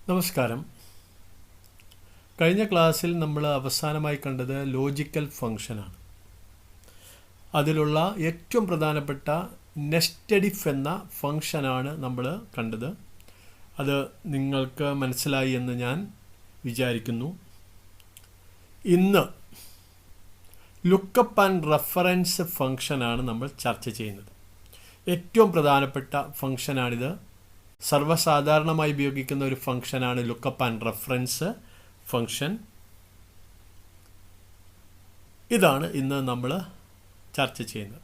നമസ്കാരം. കഴിഞ്ഞ ക്ലാസ്സിൽ നമ്മൾ അവസാനമായി കണ്ടത് ലോജിക്കൽ ഫംഗ്ഷനാണ്. അതിലുള്ള ഏറ്റവും പ്രധാനപ്പെട്ട നെസ്റ്റഡ് ഇഫ് എന്ന ഫംഗ്ഷനാണ് നമ്മൾ കണ്ടത്. അത് നിങ്ങൾക്ക് മനസ്സിലായി എന്ന് ഞാൻ വിചാരിക്കുന്നു. ഇന്ന് ലുക്കപ്പ് ആൻഡ് റെഫറൻസ് ഫംഗ്ഷനാണ് നമ്മൾ ചർച്ച ചെയ്യുന്നത്. ഏറ്റവും പ്രധാനപ്പെട്ട ഫംഗ്ഷനാണിത്. സർവ്വസാധാരണമായി ഉപയോഗിക്കുന്ന ഒരു ഫംഗ്ഷനാണ് ലുക്കപ്പ് ആൻഡ് റെഫറൻസ് ഫംഗ്ഷൻ. ഇതാണ് ഇന്ന് നമ്മൾ ചർച്ച ചെയ്യുന്നത്.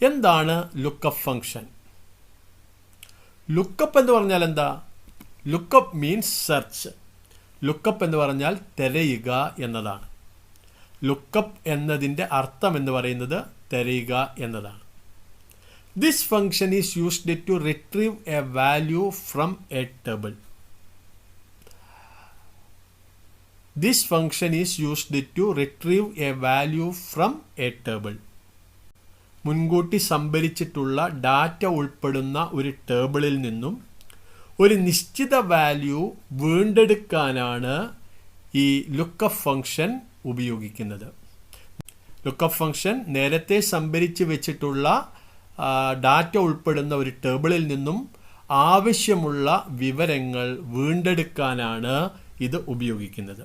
എന്താണ് ലുക്കപ്പ് ഫംഗ്ഷൻ? ലുക്കപ്പ് എന്ന് പറഞ്ഞാൽ എന്താ? Lookup means search. ലുക്കപ്പ് എന്ന് പറഞ്ഞാൽ തിരയുക എന്നതാണ്. ലുക്കപ്പ് എന്നതിൻ്റെ അർത്ഥം എന്ന് പറയുന്നത് തിരയുക എന്നതാണ്. This function is used to retrieve a value from a table. This function is used to retrieve a value from a table. മുൻകൂട്ടി സംഭരിച്ചിട്ടുള്ള ഡാറ്റ ഉൾപ്പെടുന്ന ഒരു ടേബിളിൽ നിന്നും ഒരു നിശ്ചിത വാല്യൂ വീണ്ടെടുക്കാനാണ് ഈ ലുക്കപ്പ് ഫംഗ്ഷൻ ഉപയോഗിക്കുന്നത്. ലുക്കപ്പ് ഫംഗ്ഷൻ നേരത്തെ സംഭരിച്ച് വെച്ചിട്ടുള്ള ഡാറ്റ ഉൾപ്പെടുന്ന ഒരു ടേബിളിൽ നിന്നും ആവശ്യമുള്ള വിവരങ്ങൾ വീണ്ടെടുക്കാനാണ് ഇത് ഉപയോഗിക്കുന്നത്.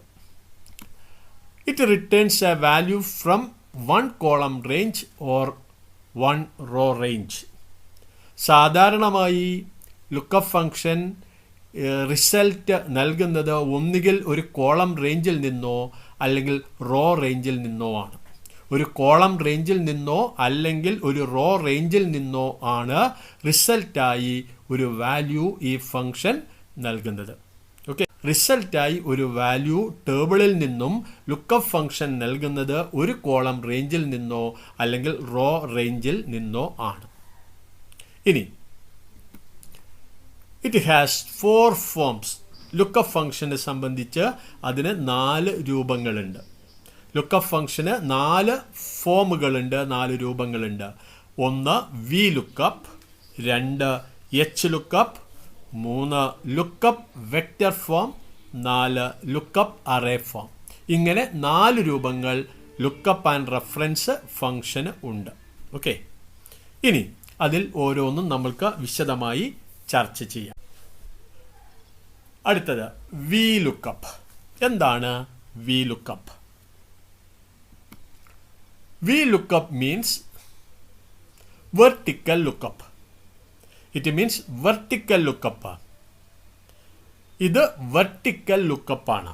It returns a value from one column range or one row range. സാധാരണമായി ലുക്കപ്പ് ഫംഗ്ഷൻ റിസൾട്ട് നൽകുന്നത് ഒന്നുകിൽ ഒരു കോളം റേഞ്ചിൽ നിന്നോ അല്ലെങ്കിൽ റോ റേഞ്ചിൽ നിന്നോ ആണ്. ഒരു കോളം റേഞ്ചിൽ നിന്നോ അല്ലെങ്കിൽ ഒരു റോ റേഞ്ചിൽ നിന്നോ ആണ് റിസൾട്ടായി ഒരു വാല്യൂ ഈ ഫംഗ്ഷൻ നൽകുന്നത്. ഓക്കെ, റിസൾട്ടായി ഒരു വാല്യൂ ടേബിളിൽ നിന്നും ലുക്കപ്പ് ഫംഗ്ഷൻ നൽകുന്നത് ഒരു കോളം റേഞ്ചിൽ നിന്നോ അല്ലെങ്കിൽ റോ റേഞ്ചിൽ നിന്നോ ആണ്. ഇനി ഇറ്റ് ഹാസ് 4 ഫോംസ്. ലുക്കപ്പ് ഫംഗ്ഷനെ സംബന്ധിച്ച് അതിന് 4 രൂപങ്ങളുണ്ട്. ലുക്കപ്പ് ഫംഗ്ഷന് 4 ഫോമുകളുണ്ട്, 4 രൂപങ്ങളുണ്ട്. 1 V lookup, 2 H lookup, 3 lookup vector form, 4 lookup array form. ഇങ്ങനെ 4 രൂപങ്ങൾ ലുക്കപ്പ് ആൻഡ് റെഫറൻസ് ഫംഗ്ഷന് ഉണ്ട്. ഓക്കെ, ഇനി അതിൽ ഓരോന്നും നമ്മൾക്ക് വിശദമായി ചർച്ച ചെയ്യാം. അടുത്തത് വി ലുക്കപ്പ്. എന്താണ് V lookup? VLOOKUP means vertical lookup. It means vertical lookup. ഇത് vertical lookup ആണ്.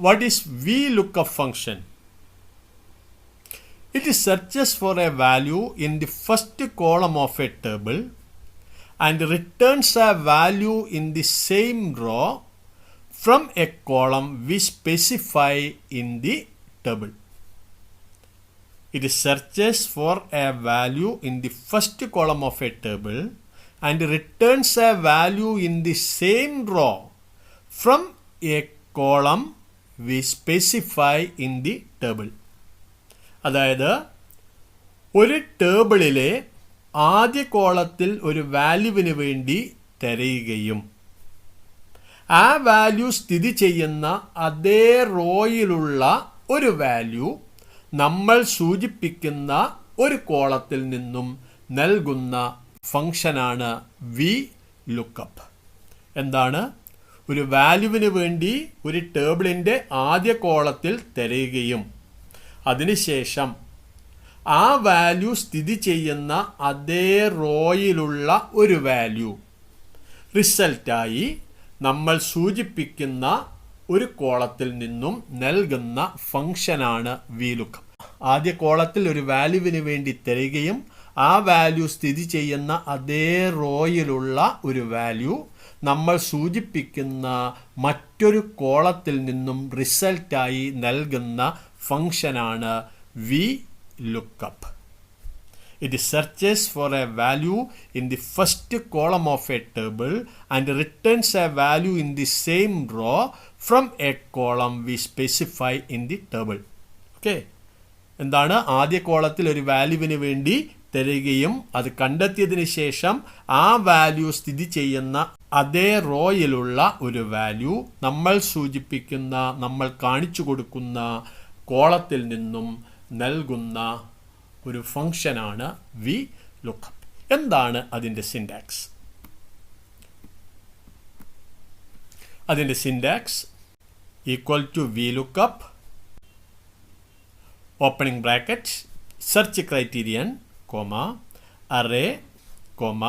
What is VLOOKUP function? It searches for a value in the first column of a table and returns a value in the same row from a column we specify in the table. It searches for a value in the first column of a table and returns a value in the same row from a column we specify in the table. അതായത് ഒരു ടേബിളിലെ ആദ്യ കോളത്തിൽ ഒരു വാല്യൂവിന് വേണ്ടി തിരയുകയും ആ value സ്ഥിതി ചെയ്യുന്ന അതേ റോയിലുള്ള ഒരു വാല്യൂ നമ്മൾ സൂചിപ്പിക്കുന്ന ഒരു കോളത്തിൽ നിന്നും നൽകുന്ന ഫംഗ്ഷനാണ് വി ലുക്കപ്പ്. എന്താണ്? ഒരു വാല്യൂവിന് വേണ്ടി ഒരു ടേബിളിൻ്റെ ആദ്യ കോളത്തിൽ തിരയുകയും അതിനുശേഷം ആ വാല്യൂ സ്ഥിതി ചെയ്യുന്ന അതേ റോയിലുള്ള ഒരു വാല്യൂ റിസൾട്ടായി നമ്മൾ സൂചിപ്പിക്കുന്ന ഒരു കോളത്തിൽ നിന്നും നൽകുന്ന ഫംഗ്ഷനാണ് വി ലുക്കപ്പ്. ആദ്യ കോളത്തിൽ ഒരു വാല്യൂവിന് വേണ്ടി തിരയുകയും ആ വാല്യൂ സ്ഥിതി ചെയ്യുന്ന അതേ റോയിലുള്ള ഒരു വാല്യൂ നമ്മൾ സൂചിപ്പിക്കുന്ന മറ്റൊരു കോളത്തിൽ നിന്നും റിസൾട്ടായി നൽകുന്ന ഫംഗ്ഷനാണ് V lookup. It searches for a value in the first column of a table and returns a value in the same row from a column we specify in the table. Okay. എന്താണ്? ആദ്യ കോളത്തിൽ ഒരു വാല്യൂവിന് വേണ്ടി തരികയും അത് കണ്ടെത്തിയതിന് ശേഷം ആ value സ്ഥിതി ചെയ്യുന്ന അതേ റോയിലുള്ള ഒരു വാല്യൂ നമ്മൾ സൂചിപ്പിക്കുന്ന, നമ്മൾ കാണിച്ചു കൊടുക്കുന്ന കോളത്തിൽ നിന്നും നൽകുന്ന ഒരു ഫംഗ്ഷനാണ് വി ലുക്കപ്പ്. എന്താണ് അതിൻ്റെ സിൻടാക്സ്? അതിൻ്റെ syntax equal to V lookup opening bracket search criterion comma array comma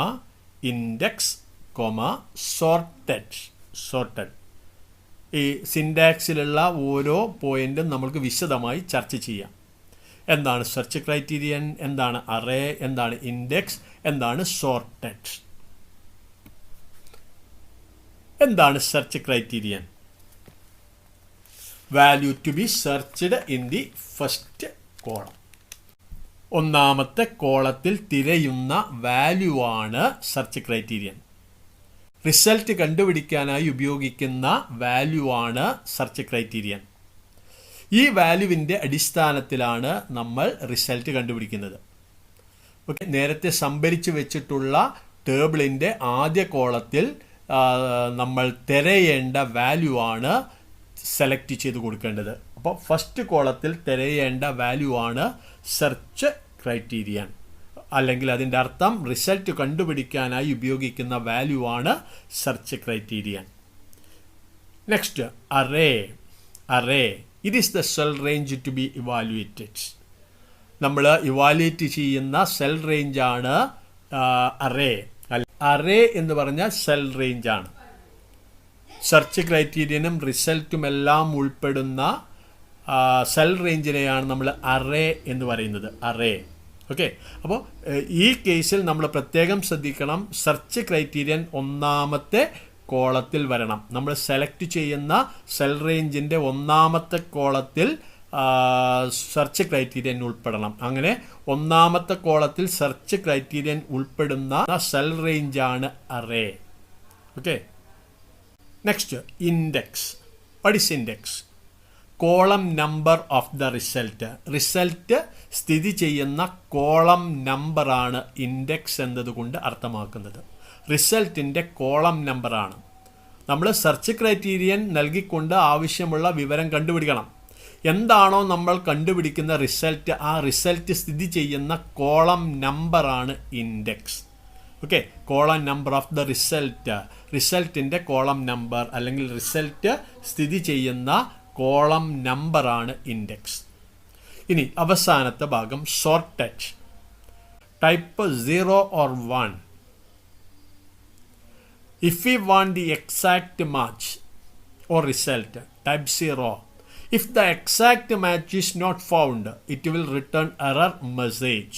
index comma sorted. ഈ സിൻടാക്സിലുള്ള ഓരോ പോയിന്റും നമുക്ക് വിശദമായി ചർച്ച ചെയ്യാം. എന്താണ് സെർച്ച് ക്രൈറ്റീരിയൻ, എന്താണ് അറേ, എന്താണ് ഇൻഡെക്സ്, എന്താണ് സോർട്ടഡ്. എന്താണ് search criterion? Value to be searched in the first column. ഒന്നാമത്തെ കോളത്തിൽ തിരയുന്ന വാല്യൂ ആണ് സെർച്ച് ക്രൈറ്റീരിയൻ. റിസൾട്ട് കണ്ടുപിടിക്കാനായി ഉപയോഗിക്കുന്ന വാല്യൂ ആണ് സെർച്ച് ക്രൈറ്റീരിയൻ. ഈ വാല്യൂവിൻ്റെ അടിസ്ഥാനത്തിലാണ് നമ്മൾ റിസൾട്ട് കണ്ടുപിടിക്കുന്നത്. ഓക്കെ, നേരത്തെ സംഭരിച്ചു വെച്ചിട്ടുള്ള ടേബിളിൻ്റെ ആദ്യ കോളത്തിൽ നമ്മൾ തിരയേണ്ട വാല്യൂ ആണ് സെലക്ട് ചെയ്ത് കൊടുക്കേണ്ടത്. അപ്പോൾ ഫസ്റ്റ് കോളത്തിൽ തിരയേണ്ട വാല്യൂ ആണ് സെർച്ച് ക്രൈറ്റീരിയൻ, അല്ലെങ്കിൽ അതിൻ്റെ അർത്ഥം റിസൾട്ട് കണ്ടുപിടിക്കാനായി ഉപയോഗിക്കുന്ന വാല്യൂ ആണ് search criterion. Next array. It is the cell range to be evaluated. നമ്മൾ ഇവാലുവേറ്റ് ചെയ്യുന്ന സെൽ റേഞ്ചാണ് അറേ. അറേ എന്ന് പറഞ്ഞാൽ സെൽ റേഞ്ചാണ്. സെർച്ച് ക്രൈറ്റീരിയനും റിസൾട്ടുമെല്ലാം ഉൾപ്പെടുന്ന സെൽ റേഞ്ചിനെയാണ് നമ്മൾ അറേ എന്ന് പറയുന്നത്. അറേ. ഓക്കെ, അപ്പോൾ ഈ കേസിൽ നമ്മൾ പ്രത്യേകം ശ്രദ്ധിക്കണം, സെർച്ച് ക്രൈറ്റീരിയൻ ഒന്നാമത്തെ കോളത്തിൽ വരണം. നമ്മൾ സെലക്ട് ചെയ്യുന്ന സെൽ റേഞ്ചിൻ്റെ ഒന്നാമത്തെ കോളത്തിൽ സെർച്ച് ക്രൈറ്റീരിയൻ ഉൾപ്പെടണം. അങ്ങനെ ഒന്നാമത്തെ കോളത്തിൽ സെർച്ച് ക്രൈറ്റീരിയൻ ഉൾപ്പെടുന്ന സെൽ റേഞ്ചാണ് array. Okay, next index. What is index? Column number of the result. Result സ്ഥിതി ചെയ്യുന്ന കോളം നമ്പറാണ് ഇൻഡെക്സ് എന്നതുകൊണ്ട് അർത്ഥമാക്കുന്നത്. റിസൾട്ടിൻ്റെ കോളം നമ്പറാണ്. നമ്മൾ സെർച്ച് ക്രൈറ്റീരിയൻ നൽകിക്കൊണ്ട് ആവശ്യമുള്ള വിവരം കണ്ടുപിടിക്കണം. എന്താണോ നമ്മൾ കണ്ടുപിടിക്കുന്ന റിസൾട്ട്, ആ റിസൾട്ട് സ്ഥിതി ചെയ്യുന്ന കോളം നമ്പറാണ് index. Okay, column number of the result. റിസൾട്ടിൻ്റെ കോളം നമ്പർ അല്ലെങ്കിൽ റിസൾട്ട് സ്ഥിതി ചെയ്യുന്ന കോളം നമ്പറാണ് ഇൻഡെക്സ്. ഇനി അവസാനത്തെ ഭാഗം sorted. Type 0 or 1. If we want the exact match or result, type 0. If the exact match is not found, it will return error message.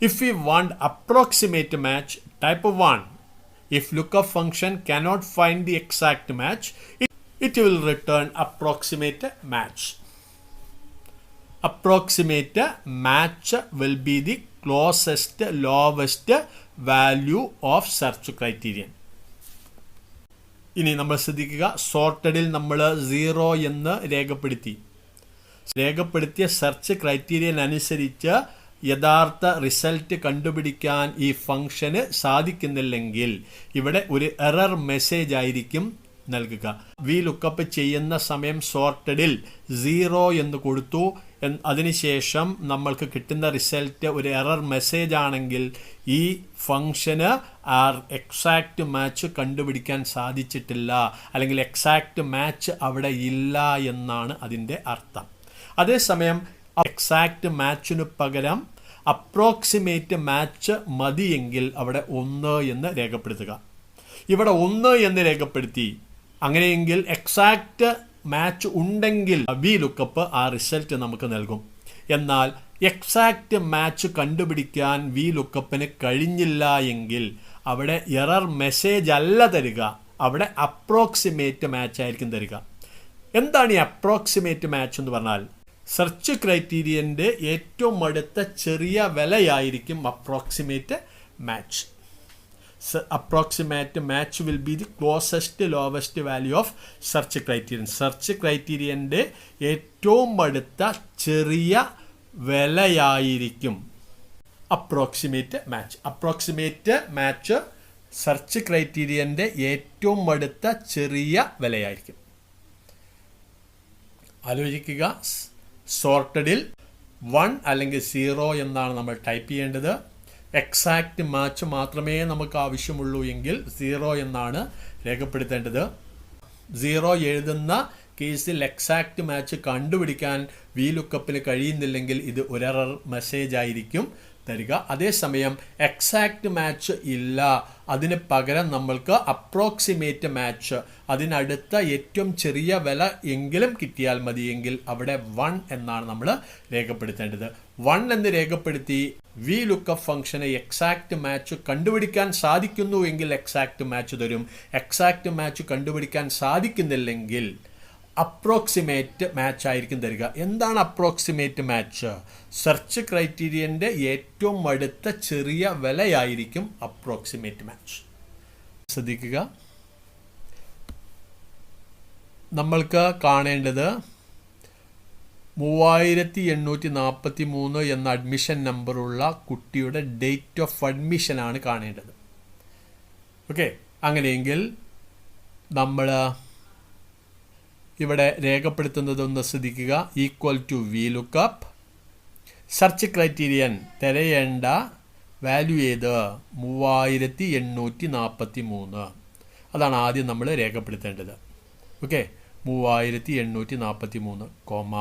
If we want approximate match, type 1. If lookup function cannot find the exact match, it will return approximate match. Approximate match will be the closest lowest value of search criterion. ഇനി നമ്മൾ ശ്രദ്ധിക്കുക, സോർട്ടഡിൽ നമ്മൾ 0 എന്ന് രേഖപ്പെടുത്തിയ search criterion അനുസരിച്ച് യഥാർത്ഥ result കണ്ടുപിടിക്കാൻ ഈ ഫംഗ്ഷന് സാധിക്കുന്നില്ലെങ്കിൽ ഇവിടെ ഒരു എറർ മെസ്സേജ് ആയിരിക്കും നൽകുക. വി ലുക്കപ്പ് ചെയ്യുന്ന സമയം സോർട്ടഡിൽ 0 എന്ന് കൊടുത്തു, അതിനുശേഷം നമ്മൾക്ക് കിട്ടുന്ന റിസൾട്ട് ഒരു എറർ മെസ്സേജ് ആണെങ്കിൽ ഈ ഫംഗ്ഷന് ആ എക്സാക്റ്റ് മാച്ച് കണ്ടുപിടിക്കാൻ സാധിച്ചിട്ടില്ല, അല്ലെങ്കിൽ എക്സാക്റ്റ് മാച്ച് അവിടെ ഇല്ല എന്നാണ് അതിൻ്റെ അർത്ഥം. അതേസമയം എക്സാക്റ്റ് മാച്ചിനു പകരം അപ്രോക്സിമേറ്റ് മാച്ച് മതിയെങ്കിൽ അവിടെ 1 എന്ന് രേഖപ്പെടുത്തുക. ഇവിടെ 1 എന്ന് രേഖപ്പെടുത്തി. അങ്ങനെയെങ്കിൽ എക്സാക്റ്റ് മാച്ച് ഉണ്ടെങ്കിൽ വി ലുക്കപ്പ് ആ റിസൾട്ട് നമുക്ക് നൽകും. എന്നാൽ എക്സാക്റ്റ് മാച്ച് കണ്ടുപിടിക്കാൻ വി ലുക്കപ്പിന് കഴിഞ്ഞില്ല എങ്കിൽ അവിടെ എറർ മെസ്സേജ് അല്ല തരിക, അവിടെ അപ്രോക്സിമേറ്റ് മാച്ച് ആയിരിക്കും തരിക. എന്താണ് ഈ അപ്രോക്സിമേറ്റ് മാച്ച് എന്ന് പറഞ്ഞാൽ? സെർച്ച് ക്രൈറ്റീരിയൻ്റെ ഏറ്റവും അടുത്ത ചെറിയ വിലയായിരിക്കും approximate match. Approximate match will be the closest lowest value of search criterion. Search ക്രൈറ്റീരിയൻ്റെ ഏറ്റവും അടുത്ത ചെറിയ വിലയായിരിക്കും approximate match. Approximate match search ക്രൈറ്റീരിയൻ്റെ ഏറ്റവും അടുത്ത ചെറിയ വിലയായിരിക്കും. ആലോചിക്കുക, സോർട്ടഡിൽ 1 അല്ലെങ്കിൽ 0 എന്നാണ് നമ്മൾ ടൈപ്പ് ചെയ്യേണ്ടത്. എക്സാക്റ്റ് മാച്ച് മാത്രമേ നമുക്ക് ആവശ്യമുള്ളൂ എങ്കിൽ 0 എന്നാണ് രേഖപ്പെടുത്തേണ്ടത്. 0 എഴുതുന്ന കേസിൽ എക്സാക്റ്റ് മാച്ച് കണ്ടുപിടിക്കാൻ VLOOKUPന് കഴിയുന്നില്ലെങ്കിൽ ഇത് ഒരു എറർ മെസ്സേജ് ആയിരിക്കും തരിക. അതേസമയം എക്സാക്റ്റ് മാച്ച് ഇല്ല, അതിന് പകരം നമ്മൾക്ക് അപ്രോക്സിമേറ്റ് മാച്ച്, അതിനടുത്ത ഏറ്റവും ചെറിയ വില എങ്കിലും കിട്ടിയാൽ മതിയെങ്കിൽ അവിടെ 1 എന്നാണ് നമ്മൾ രേഖപ്പെടുത്തേണ്ടത്. 1 എന്ന് രേഖപ്പെടുത്തി VLOOKUP ഫംഗ്ഷന് എക്സാക്റ്റ് മാച്ച് കണ്ടുപിടിക്കാൻ സാധിക്കുന്നു എങ്കിൽ എക്സാക്റ്റ് മാച്ച് തരും. എക്സാക്റ്റ് മാച്ച് കണ്ടുപിടിക്കാൻ സാധിക്കുന്നില്ലെങ്കിൽ അപ്രോക്സിമേറ്റ് മാച്ച് ആയിരിക്കും തരിക. എന്താണ് അപ്രോക്സിമേറ്റ് മാച്ച്? സെർച്ച് ക്രൈറ്റീരിയൻ്റെ ഏറ്റവും അടുത്ത ചെറിയ വിലയായിരിക്കും അപ്രോക്സിമേറ്റ് മാച്ച്. ശ്രദ്ധിക്കുക, നമ്മൾക്ക് കാണേണ്ടത് 3843 എന്ന അഡ്മിഷൻ നമ്പറുള്ള കുട്ടിയുടെ ഡേറ്റ് ഓഫ് അഡ്മിഷനാണ് കാണേണ്ടത്. ഓക്കെ, അങ്ങനെയെങ്കിൽ നമ്മൾ ഇവിടെ രേഖപ്പെടുത്തുന്നതൊന്ന് ശ്രദ്ധിക്കുക. Equal to VLOOKUP, search criterion തിരയേണ്ട വാല്യൂ ഏത്? 3843. അതാണ് ആദ്യം നമ്മൾ രേഖപ്പെടുത്തേണ്ടത്. Okay, 3843, comma.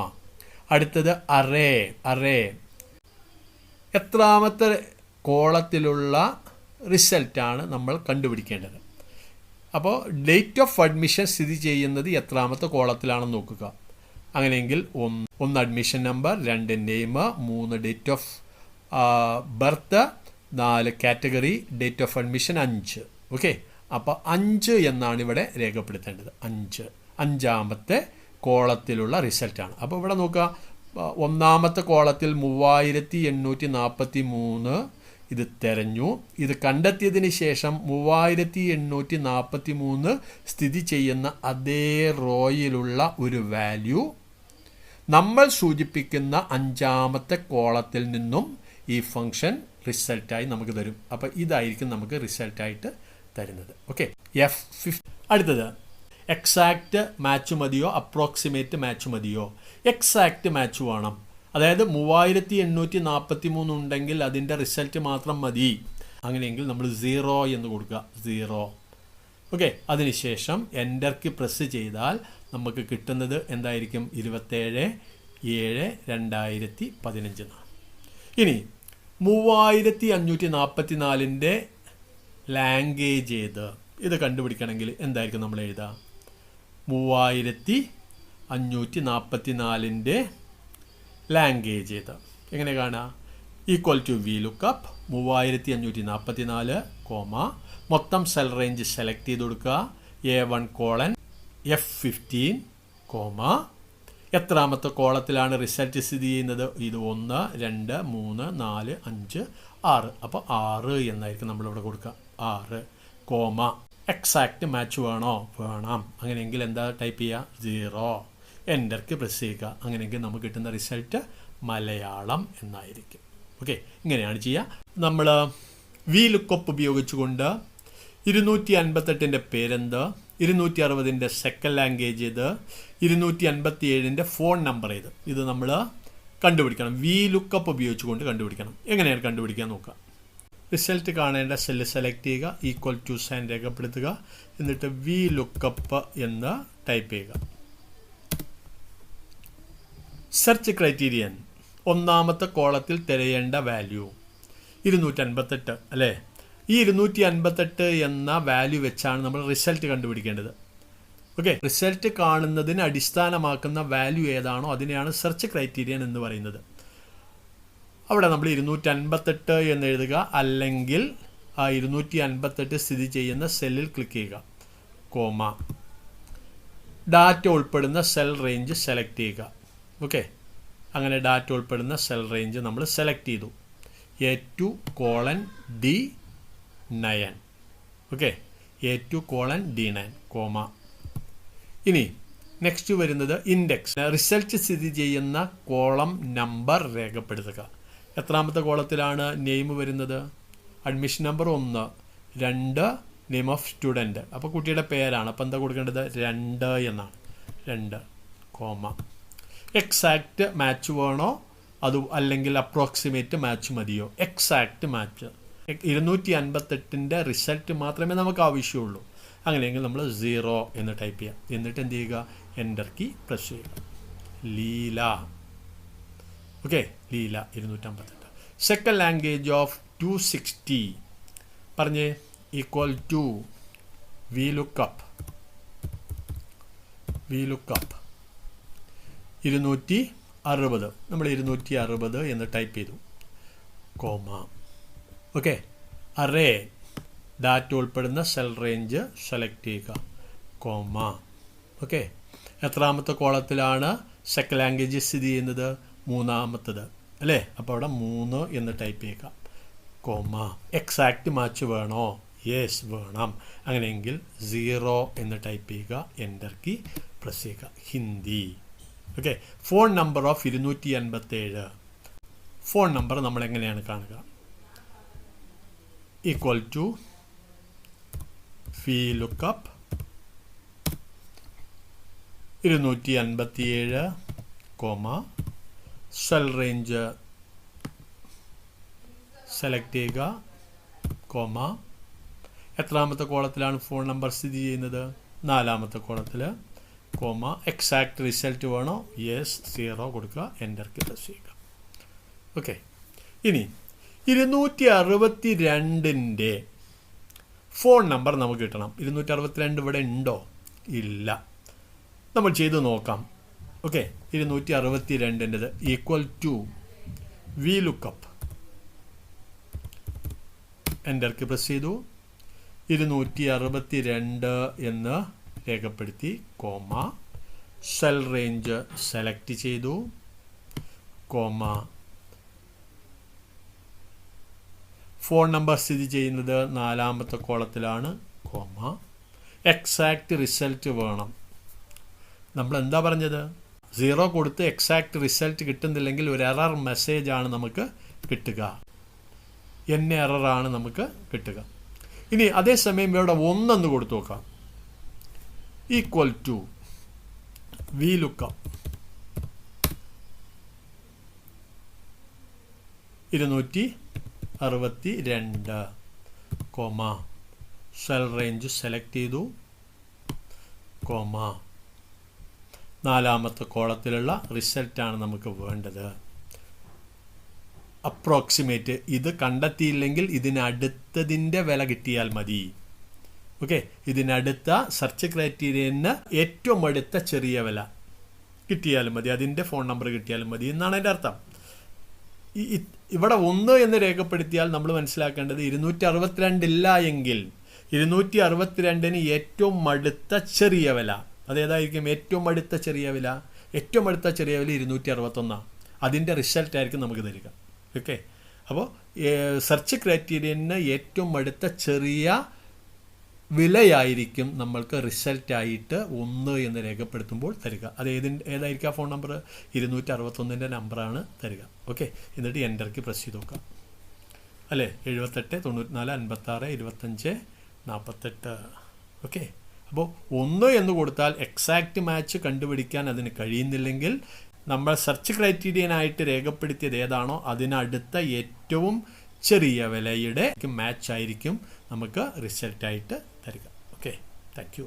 അടുത്തത് അറേ. എത്രാമത്തെ കോളത്തിലുള്ള റിസൾട്ടാണ് നമ്മൾ കണ്ടുപിടിക്കേണ്ടത്. അപ്പോൾ ഡേറ്റ് ഓഫ് അഡ്മിഷൻ സ്ഥിതി ചെയ്യുന്നത് എത്രാമത്തെ കോളത്തിലാണെന്ന് നോക്കുക. അങ്ങനെയെങ്കിൽ 1 admission number, 2 name, 3 date of birth, 4 category, date of admission 5. Okay, അപ്പോൾ 5 എന്നാണ് ഇവിടെ രേഖപ്പെടുത്തേണ്ടത്. 5ാമത്തെ കോളത്തിലുള്ള റിസൾട്ടാണ്. അപ്പോൾ ഇവിടെ നോക്കുക, 1ാമത്തെ കോളത്തിൽ 3843 ഇത് തിരഞ്ഞു. ഇത് കണ്ടെത്തിയതിന് ശേഷം 3843 സ്ഥിതി ചെയ്യുന്ന അതേ റോയിലുള്ള ഒരു വാല്യൂ നമ്മൾ സൂചിപ്പിക്കുന്ന 5ാമത്തെ കോളത്തിൽ നിന്നും ഈ ഫംഗ്ഷൻ റിസൾട്ടായി നമുക്ക് തരും. അപ്പോൾ ഇതായിരിക്കും നമുക്ക് റിസൾട്ടായിട്ട് തരുന്നത്. Okay, F50. അടുത്തത് എക്സാക്റ്റ് മാച്ച് മതിയോ അപ്രോക്സിമേറ്റ് മാച്ച് മതിയോ? എക്സാക്റ്റ് മാച്ച് വേണം. അതായത് 3843 ഉണ്ടെങ്കിൽ അതിൻ്റെ റിസൾട്ട് മാത്രം മതി. അങ്ങനെയെങ്കിൽ നമ്മൾ 0 എന്ന് കൊടുക്കുക. 0. ഓക്കെ, അതിനുശേഷം എൻ്റർ കീ പ്രസ് ചെയ്താൽ നമുക്ക് കിട്ടുന്നത് എന്തായിരിക്കും? 27/7/2015. ഇനി 3544ൻ്റെ ലാംഗ്വേജ് ഏത്? ഇത് കണ്ടുപിടിക്കണമെങ്കിൽ എന്തായിരിക്കും നമ്മൾ എഴുതുക? 3544ൻ്റെ ലാംഗ്വേജ് ഏത്? എങ്ങനെ കാണാം? ഈക്വൽ ടു VLOOKUP 3544, കോമ, മൊത്തം സെൽ റേഞ്ച് സെലക്ട് ചെയ്ത് കൊടുക്കുക. A1: F15, comma. എത്രാമത്തെ കോളത്തിലാണ് റിസൾട്ട് സ്ഥിതി ചെയ്യുന്നത്? ഇത് 1, 2, 3, 4, 5, 6. അപ്പോൾ 6 എന്നായിരിക്കും നമ്മളിവിടെ കൊടുക്കുക. 6, കോമ. എക്സാക്റ്റ് മാച്ച് വേണോ? വേണം. അങ്ങനെയെങ്കിൽ എന്താ ടൈപ്പ് ചെയ്യുക? 0. എൻ്റർ കീ പ്രസ് ചെയ്യുക. അങ്ങനെയെങ്കിൽ നമുക്ക് കിട്ടുന്ന റിസൾട്ട് മലയാളം എന്നായിരിക്കും. ഓക്കെ, ഇങ്ങനെയാണ് ചെയ്യുക. നമ്മൾ VLOOKUP ഉപയോഗിച്ചുകൊണ്ട് 258ൻ്റെ പേരെന്ത്, 260ൻ്റെ സെക്കൻഡ് ലാംഗ്വേജ് ഏത്, 257ൻ്റെ ഫോൺ നമ്പർ ഏത്, ഇത് നമ്മൾ കണ്ടുപിടിക്കണം. VLOOKUP ഉപയോഗിച്ചുകൊണ്ട് കണ്ടുപിടിക്കണം. എങ്ങനെയാണ് കണ്ടുപിടിക്കാൻ നോക്കുക. റിസൾട്ട് കാണേണ്ട സെല്ല് സെലക്ട് ചെയ്യുക, ഈക്വൽ ടു സൈൻ രേഖപ്പെടുത്തുക, എന്നിട്ട് VLOOKUP എന്ന് ടൈപ്പ് ചെയ്യുക. സെർച്ച് ക്രൈറ്റീരിയൻ 1ാമത്തെ കോളത്തിൽ തിരയേണ്ട വാല്യൂ 258 അല്ലേ? ഈ 258 എന്ന വാല്യൂ വെച്ചാണ് നമ്മൾ റിസൾട്ട് കണ്ടുപിടിക്കേണ്ടത്. ഓക്കെ, റിസൾട്ട് കാണുന്നതിന് അടിസ്ഥാനമാക്കുന്ന വാല്യൂ ഏതാണോ അതിനെയാണ് സെർച്ച് ക്രൈറ്റീരിയൻ എന്ന് പറയുന്നത്. അവിടെ നമ്മൾ 258 എന്ന് എഴുതുക, അല്ലെങ്കിൽ ആ 258 സ്ഥിതി ചെയ്യുന്ന സെല്ലിൽ ക്ലിക്ക് ചെയ്യുക, കോമ. ഡാറ്റ ഉൾപ്പെടുന്ന സെൽ റേഞ്ച് സെലക്ട് ചെയ്യുക. ഓക്കെ, അങ്ങനെ ഡാറ്റ ഉൾപ്പെടുന്ന സെൽ റേഞ്ച് നമ്മൾ സെലക്ട് ചെയ്തു. A2:D9. Okay, A2:D9, comma. ഇനി നെക്സ്റ്റ് വരുന്നത് ഇൻഡെക്സ്. റിസൾട്ട് സ്ഥിതി ചെയ്യുന്ന കോളം നമ്പർ രേഖപ്പെടുത്തുക. എത്രാമത്തെ കോളത്തിലാണ് നെയിം വരുന്നത്? Admission number 1, 2 name of student. അപ്പോൾ കുട്ടിയുടെ പേരാണ്. അപ്പോൾ എന്താ കൊടുക്കേണ്ടത്? 2 എന്നാണ്. 2 കോമ. എക്സാക്റ്റ് മാച്ച് വേണോ അത് അല്ലെങ്കിൽ അപ്രോക്സിമേറ്റ് മാച്ച് മതിയോ? Exact match. 258ൻ്റെ റിസൾട്ട് മാത്രമേ നമുക്ക് ആവശ്യമുള്ളൂ. അങ്ങനെയെങ്കിൽ നമ്മൾ 0 എന്ന് ടൈപ്പ് ചെയ്യാം. എന്നിട്ട് എന്ത് ചെയ്യുക? എൻ്റർ കീ പ്രസ് ചെയ്യുക. Leela. Okay, Leela 258. Second language of 260 പറഞ്ഞേ. Equal to V lookup 260. നമ്മൾ 260 എന്ന് ടൈപ്പ് ചെയ്തു. കോമ. ഓക്കെ, അറേ ഡാറ്റ ഉൾപ്പെടുന്ന സെൽ റേഞ്ച് സെലക്ട് ചെയ്യുക. കോമ. ഓക്കെ, എത്രാമത്തെ കോളത്തിലാണ് സെക്കൻഡ് ലാംഗ്വേജ് സ്ഥിതി ചെയ്യുന്നത്? 3-ാമത്തത് അല്ലേ? അപ്പോൾ അവിടെ 3 എന്ന് ടൈപ്പ് ചെയ്യുക. കോമ. എക്സാക്റ്റ് മാച്ച് വേണോ? യെസ് വേണം. അങ്ങനെയെങ്കിൽ 0 എന്ന് ടൈപ്പ് ചെയ്യുക. എൻ്റർ കീ പ്രസ് ചെയ്യുക. Hindi. Okay, phone number of 287. Phone number നമ്മൾ എങ്ങനെയാണ് കാണുക? Equal to V lookup 257, comma cell range select ചെയ്യുക. കോമ. എത്രാമത്തെ കോളത്തിലാണ് ഫോൺ നമ്പർ സ്ഥിതി ചെയ്യുന്നത്? 4-ാമത്തെ കോളത്തിൽ. കോമ. എക്സാക്റ്റ് റിസൾട്ട് വേണോ? യെസ് 0 കൊടുക്കുക. എൻ്റർ കീ പ്രസ് ചെയ്യുക. ഓക്കെ, ഇനി 262ൻ്റെ ഫോൺ നമ്പർ നമുക്ക് കിട്ടണം. 262 ഇവിടെ ഉണ്ടോ? ഇല്ല. നമ്മൾ ചെയ്ത് നോക്കാം. ഓക്കെ, 262ൻ്റെത് equal to V lookup. Enter key press ചെയ്തു. 262 എന്ന് രേഖപ്പെടുത്തി. കോമ. സെൽ റേഞ്ച് സെലക്ട് ചെയ്തു. കോമ. ഫോൺ നമ്പർ സ്ഥിതി ചെയ്യുന്നത് 4-ാമത്തെ കോളത്തിലാണ്. കോമ. എക്സാക്റ്റ് റിസൾട്ട് വേണം. നമ്മൾ എന്താ പറഞ്ഞത്? 0 കൊടുത്ത് എക്സാക്റ്റ് റിസൾട്ട് കിട്ടുന്നില്ലെങ്കിൽ ഒരു എറർ മെസ്സേജാണ് നമുക്ക് കിട്ടുക. എററാണ് നമുക്ക് കിട്ടുക. ഇനി അതേസമയം ഇവിടെ 1 എന്ന് കൊടുത്തു നോക്കാം. Equal to V lookup 262, comma cell range select ചെയ്തു. കോമ 4-ാമത്തെ കോളത്തിലുള്ള റിസൾട്ടാണ് നമുക്ക് വേണ്ടത്. അപ്രോക്സിമേറ്റ്. ഇത് കണ്ടെത്തിയില്ലെങ്കിൽ ഇതിനടുത്തതിൻ്റെ വില കിട്ടിയാൽ മതി. ഓക്കെ, ഇതിനടുത്ത സെർച്ച് ക്രൈറ്റീരിയന് ഏറ്റവും അടുത്ത ചെറിയ വില കിട്ടിയാലും മതി. അതിൻ്റെ ഫോൺ നമ്പർ കിട്ടിയാലും മതി എന്നാണ് എൻ്റെ അർത്ഥം. ഇവിടെ 1 എന്ന് രേഖപ്പെടുത്തിയാൽ നമ്മൾ മനസ്സിലാക്കേണ്ടത് 262 ഇല്ല എങ്കിൽ 262ന് ഏറ്റവും അടുത്ത ചെറിയ വില അതേതായിരിക്കും? ഏറ്റവും അടുത്ത ചെറിയ വില 261. അതിൻ്റെ റിസൾട്ടായിരിക്കും നമുക്ക് തരിക. ഓക്കെ, അപ്പോൾ സെർച്ച് ക്രൈറ്റീരിയന് ഏറ്റവും അടുത്ത ചെറിയ വിലയായിരിക്കും നമ്മൾക്ക് റിസൾട്ടായിട്ട് 1 എന്ന് രേഖപ്പെടുത്തുമ്പോൾ തരിക. അത് ഏതായിരിക്കും ആ ഫോൺ നമ്പർ? 261ൻ്റെ നമ്പറാണ് തരിക. ഓക്കെ, എന്നിട്ട് എൻ്റർ കീ പ്രസ് ചെയ്ത് നോക്കാം. അല്ലേ? 78 94 56 25 48. ഓക്കെ, അപ്പോൾ 1 എന്ന് കൊടുത്താൽ എക്സാക്റ്റ് മാച്ച് കണ്ടുപിടിക്കാൻ അതിന് കഴിയുന്നില്ലെങ്കിൽ നമ്മൾ സെർച്ച് ക്രൈറ്റീരിയനായിട്ട് രേഖപ്പെടുത്തിയത് ഏതാണോ അതിനടുത്ത ഏറ്റവും ചെറിയ വിലയുടെ മാച്ച് ആയിരിക്കും നമുക്ക് റിസൾട്ടായിട്ട് തരിക. Okay, thank you.